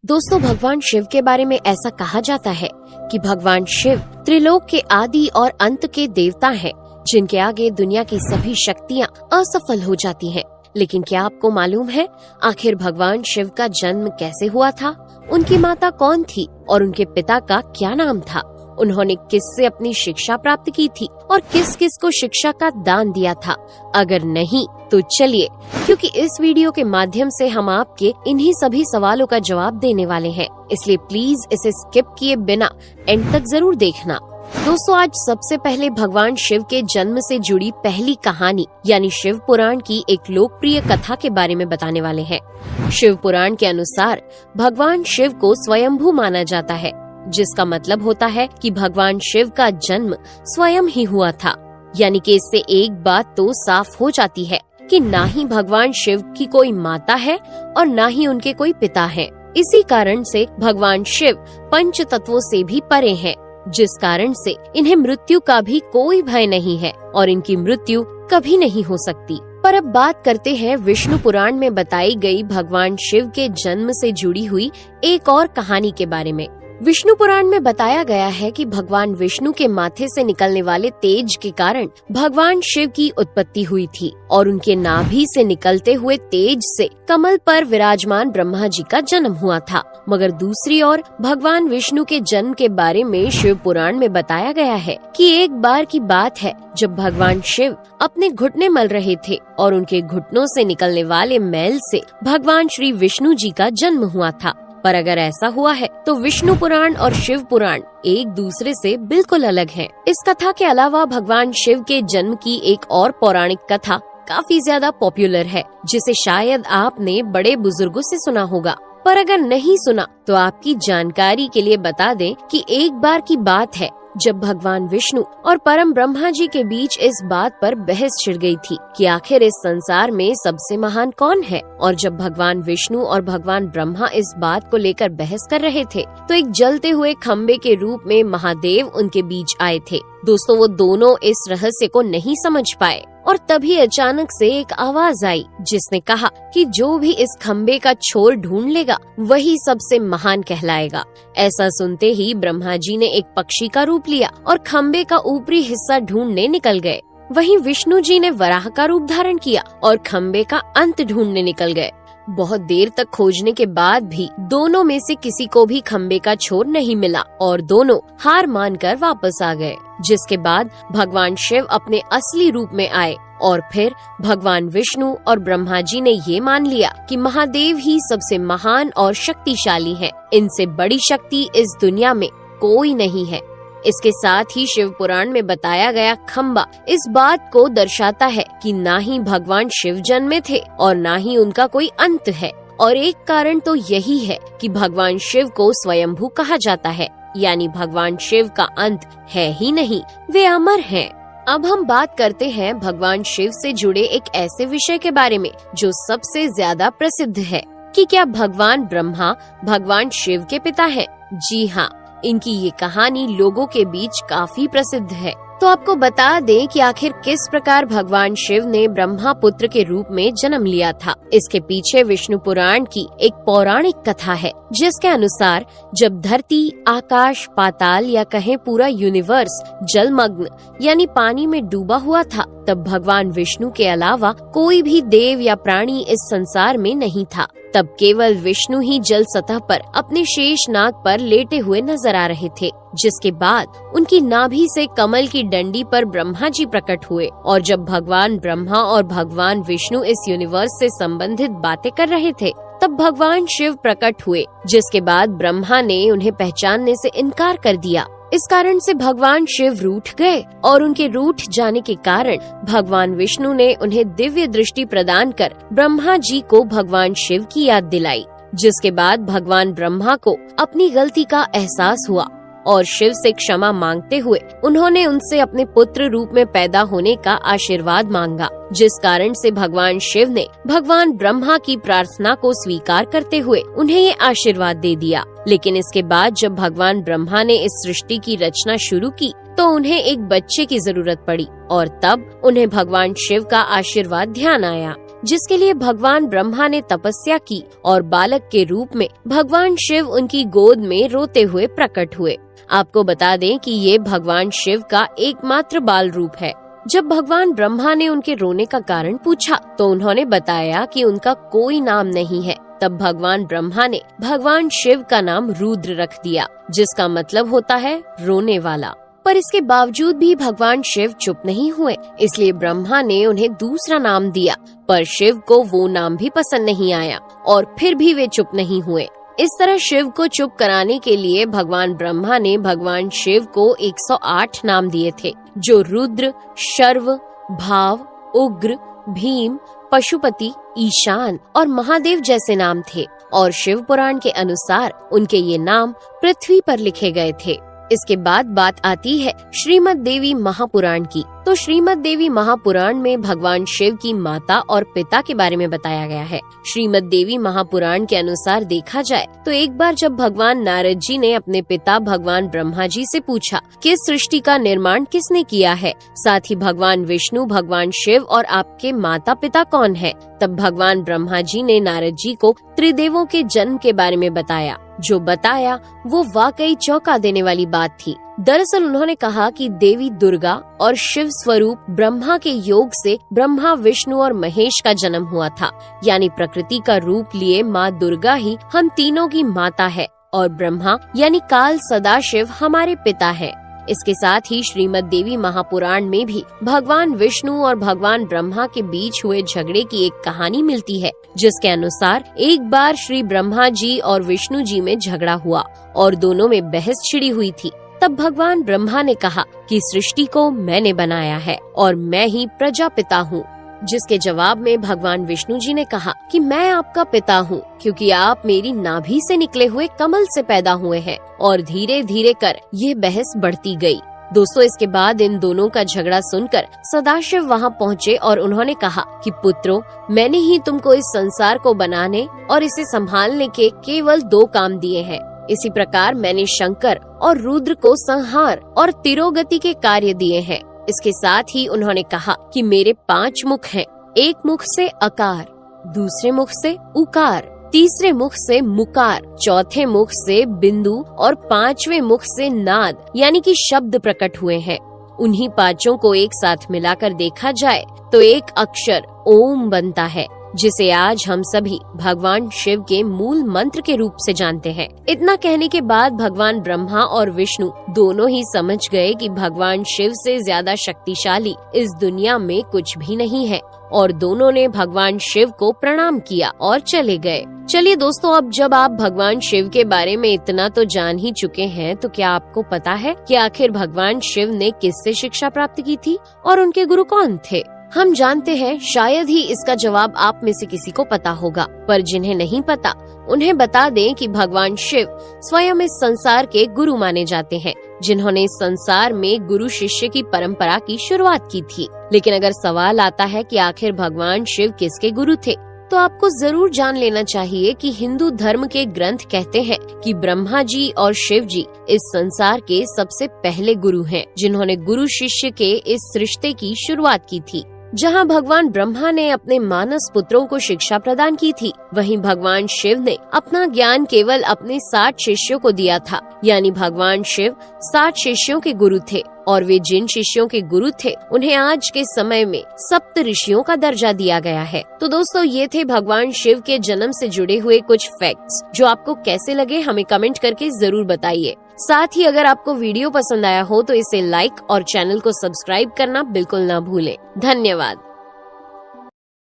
दोस्तों, भगवान शिव के बारे में ऐसा कहा जाता है कि भगवान शिव त्रिलोक के आदि और अंत के देवता हैं, जिनके आगे दुनिया की सभी शक्तियाँ असफल हो जाती हैं। लेकिन क्या आपको मालूम है आखिर भगवान शिव का जन्म कैसे हुआ था? उनकी माता कौन थी और उनके पिता का क्या नाम था? उन्होंने किससे अपनी शिक्षा प्राप्त की थी और किस किस को शिक्षा का दान दिया था? अगर नहीं तो चलिए, क्योंकि इस वीडियो के माध्यम से हम आपके इन्हीं सभी सवालों का जवाब देने वाले हैं, इसलिए प्लीज इसे स्किप किए बिना एंड तक जरूर देखना। दोस्तों, आज सबसे पहले भगवान शिव के जन्म से जुड़ी पहली कहानी यानी शिव पुराण की एक लोकप्रिय कथा के बारे में बताने वाले हैं। शिव पुराण के अनुसार भगवान शिव को स्वयंभू माना जाता है, जिसका मतलब होता है कि भगवान शिव का जन्म स्वयं ही हुआ था। यानी कि इससे एक बात तो साफ हो जाती है कि ना ही भगवान शिव की कोई माता है और ना ही उनके कोई पिता है। इसी कारण से भगवान शिव पंच तत्वों से भी परे हैं, जिस कारण से इन्हें मृत्यु का भी कोई भय नहीं है और इनकी मृत्यु कभी नहीं हो सकती। पर अब बात करते हैं विष्णु पुराण में बताई गई भगवान शिव के जन्म से जुड़ी हुई एक और कहानी के बारे में। विष्णु पुराण में बताया गया है कि भगवान विष्णु के माथे से निकलने वाले तेज के कारण भगवान शिव की उत्पत्ति हुई थी और उनके नाभि से निकलते हुए तेज से कमल पर विराजमान ब्रह्मा जी का जन्म हुआ था। मगर दूसरी ओर भगवान विष्णु के जन्म के बारे में शिव पुराण में बताया गया है कि एक बार की बात है जब भगवान शिव अपने घुटने मल रहे थे और उनके घुटनों से निकलने वाले मैल से भगवान श्री विष्णु जी का जन्म हुआ था। पर अगर ऐसा हुआ है तो विष्णु पुराण और शिव पुराण एक दूसरे से बिल्कुल अलग हैं। इस कथा के अलावा भगवान शिव के जन्म की एक और पौराणिक कथा काफी ज्यादा पॉपुलर है, जिसे शायद आपने बड़े बुजुर्गों से सुना होगा। पर अगर नहीं सुना तो आपकी जानकारी के लिए बता दें कि एक बार की बात है जब भगवान विष्णु और परम ब्रह्मा जी के बीच इस बात पर बहस छिड़ गई थी कि आखिर इस संसार में सबसे महान कौन है। और जब भगवान विष्णु और भगवान ब्रह्मा इस बात को लेकर बहस कर रहे थे तो एक जलते हुए खम्बे के रूप में महादेव उनके बीच आए थे। दोस्तों, वो दोनों इस रहस्य को नहीं समझ पाए और तभी अचानक से एक आवाज आई जिसने कहा कि जो भी इस खम्बे का छोर ढूंढ लेगा वही सबसे महान कहलाएगा। ऐसा सुनते ही ब्रह्मा जी ने एक पक्षी का रूप लिया और खम्बे का ऊपरी हिस्सा ढूंढने निकल गए। वहीं विष्णु जी ने वराह का रूप धारण किया और खम्बे का अंत ढूंढने निकल गए। बहुत देर तक खोजने के बाद भी दोनों में से किसी को भी खम्बे का छोर नहीं मिला और दोनों हार मानकर वापस आ गए। जिसके बाद भगवान शिव अपने असली रूप में आए और फिर भगवान विष्णु और ब्रह्मा जी ने ये मान लिया कि महादेव ही सबसे महान और शक्तिशाली हैं। इनसे बड़ी शक्ति इस दुनिया में कोई नहीं है। इसके साथ ही शिव पुराण में बताया गया खम्बा इस बात को दर्शाता है कि ना ही भगवान शिव जन्मे थे और ना ही उनका कोई अंत है। और एक कारण तो यही है कि भगवान शिव को स्वयंभू कहा जाता है, यानी भगवान शिव का अंत है ही नहीं, वे अमर हैं। अब हम बात करते हैं भगवान शिव से जुड़े एक ऐसे विषय के बारे में जो सबसे ज्यादा प्रसिद्ध है कि क्या भगवान ब्रह्मा भगवान शिव के पिता हैं? जी हाँ, इनकी ये कहानी लोगों के बीच काफी प्रसिद्ध है। तो आपको बता दें कि आखिर किस प्रकार भगवान शिव ने ब्रह्मा पुत्र के रूप में जन्म लिया था। इसके पीछे विष्णु पुराण की एक पौराणिक कथा है, जिसके अनुसार जब धरती, आकाश, पाताल या कहें पूरा यूनिवर्स जलमग्न यानी पानी में डूबा हुआ था, तब भगवान विष्णु के अलावा कोई भी देव या प्राणी इस संसार में नहीं था। तब केवल विष्णु ही जल सतह पर अपने शेष नाग पर लेटे हुए नजर आ रहे थे। जिसके बाद उनकी नाभि से कमल की डंडी पर ब्रह्मा जी प्रकट हुए और जब भगवान ब्रह्मा और भगवान विष्णु इस यूनिवर्स से संबंधित बातें कर रहे थे तब भगवान शिव प्रकट हुए, जिसके बाद ब्रह्मा ने उन्हें पहचानने से इनकार कर दिया। इस कारण से भगवान शिव रूठ गए और उनके रूठ जाने के कारण भगवान विष्णु ने उन्हें दिव्य दृष्टि प्रदान कर ब्रह्मा जी को भगवान शिव की याद दिलाई। जिसके बाद भगवान ब्रह्मा को अपनी गलती का एहसास हुआ और शिव से क्षमा मांगते हुए उन्होंने उनसे अपने पुत्र रूप में पैदा होने का आशीर्वाद मांगा। जिस कारण से भगवान शिव ने भगवान ब्रह्मा की प्रार्थना को स्वीकार करते हुए उन्हें ये आशीर्वाद दे दिया। लेकिन इसके बाद जब भगवान ब्रह्मा ने इस सृष्टि की रचना शुरू की तो उन्हें एक बच्चे की जरूरत पड़ी और तब उन्हें भगवान शिव का आशीर्वाद ध्यान आया। जिसके लिए भगवान ब्रह्मा ने तपस्या की और बालक के रूप में भगवान शिव उनकी गोद में रोते हुए प्रकट हुए। आपको बता दें कि ये भगवान शिव का एकमात्र बाल रूप है। जब भगवान ब्रह्मा ने उनके रोने का कारण पूछा तो उन्होंने बताया कि उनका कोई नाम नहीं है। तब भगवान ब्रह्मा ने भगवान शिव का नाम रुद्र रख दिया, जिसका मतलब होता है रोने वाला। पर इसके बावजूद भी भगवान शिव चुप नहीं हुए, इसलिए ब्रह्मा ने उन्हें दूसरा नाम दिया। पर शिव को वो नाम भी पसंद नहीं आया और फिर भी वे चुप नहीं हुए। इस तरह शिव को चुप कराने के लिए भगवान ब्रह्मा ने भगवान शिव को 108 नाम दिए थे, जो रुद्र, शर्व, भाव, उग्र, भीम, पशुपति, ईशान और महादेव जैसे नाम थे। और शिव पुराण के अनुसार उनके ये नाम पृथ्वी पर लिखे गए थे। इसके बाद बात आती है श्रीमद् देवी महापुराण की। तो श्रीमद् देवी महापुराण में भगवान शिव की माता और पिता के बारे में बताया गया है। श्रीमद् देवी महापुराण के अनुसार देखा जाए तो एक बार जब भगवान नारद जी ने अपने पिता भगवान ब्रह्मा जी से पूछा कि इस सृष्टि का निर्माण किसने किया है, साथ ही भगवान विष्णु, भगवान शिव और आपके माता पिता कौन है, तब भगवान ब्रह्मा जी ने नारद जी को त्रिदेवों के जन्म के बारे में बताया। जो बताया वो वाकई चौंका देने वाली बात थी। दरअसल उन्होंने कहा कि देवी दुर्गा और शिव स्वरूप ब्रह्मा के योग से ब्रह्मा, विष्णु और महेश का जन्म हुआ था। यानी प्रकृति का रूप लिए माँ दुर्गा ही हम तीनों की माता है और ब्रह्मा यानी काल सदाशिव हमारे पिता है। इसके साथ ही श्रीमद् देवी महापुराण में भी भगवान विष्णु और भगवान ब्रह्मा के बीच हुए झगड़े की एक कहानी मिलती है, जिसके अनुसार एक बार श्री ब्रह्मा जी और विष्णु जी में झगड़ा हुआ और दोनों में बहस छिड़ी हुई थी। तब भगवान ब्रह्मा ने कहा कि सृष्टि को मैंने बनाया है और मैं ही प्रजापिता हूँ, जिसके जवाब में भगवान विष्णु जी ने कहा कि मैं आपका पिता हूँ, क्योंकि आप मेरी नाभि से निकले हुए कमल से पैदा हुए हैं। और धीरे धीरे कर ये बहस बढ़ती गई। दोस्तों, इसके बाद इन दोनों का झगड़ा सुनकर सदाशिव वहाँ पहुँचे और उन्होंने कहा कि पुत्रों, मैंने ही तुमको इस संसार को बनाने और इसे संभालने के केवल 2 काम दिए हैं। इसी प्रकार मैंने शंकर और रुद्र को संहार और तिरोगति के कार्य दिए हैं। इसके साथ ही उन्होंने कहा कि मेरे 5 मुख हैं। एक मुख से अकार, दूसरे मुख से उकार, तीसरे मुख से मुकार, चौथे मुख से बिंदु और 5वें मुख से नाद यानी कि शब्द प्रकट हुए हैं। उन्हीं 5 को एक साथ मिलाकर देखा जाए तो एक अक्षर ओम बनता है, जिसे आज हम सभी भगवान शिव के मूल मंत्र के रूप से जानते हैं। इतना कहने के बाद भगवान ब्रह्मा और विष्णु दोनों ही समझ गए कि भगवान शिव से ज्यादा शक्तिशाली इस दुनिया में कुछ भी नहीं है और दोनों ने भगवान शिव को प्रणाम किया और चले गए। चलिए दोस्तों, अब जब आप भगवान शिव के बारे में इतना तो जान ही चुके हैं, तो क्या आपको पता है कि आखिर भगवान शिव ने किससे शिक्षा प्राप्त की थी और उनके गुरु कौन थे? हम जानते हैं शायद ही इसका जवाब आप में से किसी को पता होगा, पर जिन्हें नहीं पता उन्हें बता दें कि भगवान शिव स्वयं इस संसार के गुरु माने जाते हैं, जिन्होंने इस संसार में गुरु शिष्य की परंपरा की शुरुआत की थी। लेकिन अगर सवाल आता है कि आखिर भगवान शिव किसके गुरु थे, तो आपको जरूर जान लेना चाहिए कि हिंदू धर्म के ग्रंथ कहते हैं कि ब्रह्मा जी और शिव जी इस संसार के सबसे पहले गुरु हैं, जिन्होंने गुरु शिष्य के इस रिश्ते की शुरुआत की थी। जहां भगवान ब्रह्मा ने अपने मानस पुत्रों को शिक्षा प्रदान की थी, वहीं भगवान शिव ने अपना ज्ञान केवल अपने 60 शिष्यों को दिया था। यानी भगवान शिव 60 शिष्यों के गुरु थे और वे जिन शिष्यों के गुरु थे उन्हें आज के समय में सप्त ऋषियों का दर्जा दिया गया है। तो दोस्तों, ये थे भगवान शिव के जन्म से जुड़े हुए कुछ फैक्ट्स, जो आपको कैसे लगे हमें कमेंट करके जरूर बताइए। साथ ही अगर आपको वीडियो पसंद आया हो तो इसे लाइक और चैनल को सब्सक्राइब करना बिल्कुल ना भूलें। धन्यवाद।